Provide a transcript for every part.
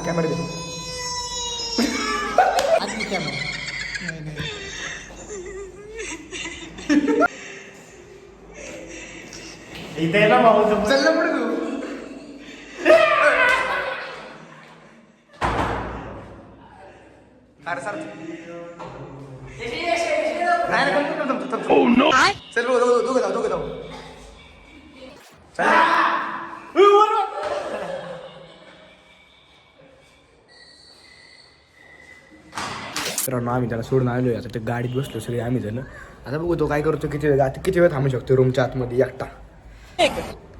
Camera दे. आतली camera. इथे ना भाऊ चल ना पुढे तू. अरे सर चल दोघं जाऊ चल. तर आम्ही त्याला सोडून आलोय. आता ते गाडीत बसलो सगळे आम्ही जण. आता बघू तो काय करतो, किती वेळ थांबू शकतो रूमच्या आतमध्ये एकटा.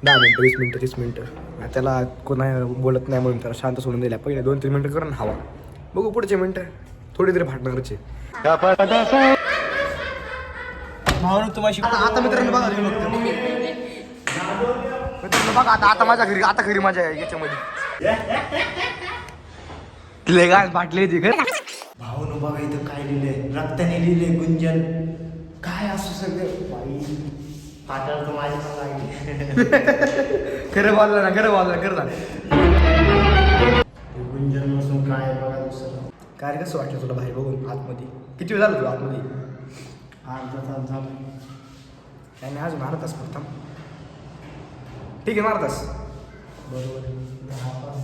10 मिनटं 20 मिनटं 30 मिनटं. त्याला कोणा बोलत नाही म्हणून त्याला शांत सोडून दिल्या. पहिले 2-3 मिनटं करून हवा. बघू पुढचे मिनटं थोडी तरी फाटणारचे. भावना तुम्हाला आता मित्रांनो बघा बघा आता माझ्या घरी घरी माझ्या याच्यामध्ये लय गाय फाटली ती खरं. भाऊ बघा इथं काय लिहिलंय, रक्ताने लिहिलंय गुंजन. काय असू सगळं बाई पाटळ तर माझी खरं बोललं ना खरं झालं. गुंजन नसून काय बघा दुसरं. काय कसं वाटलं तुला बाहेर बघून आतमध्ये? किती वेळ झालं तुला आतमध्ये? अर्धा तास झाला. काय नाही अजून अर्धा तास फक्त. ठीक आहे मारतास बरोबर 10 तास.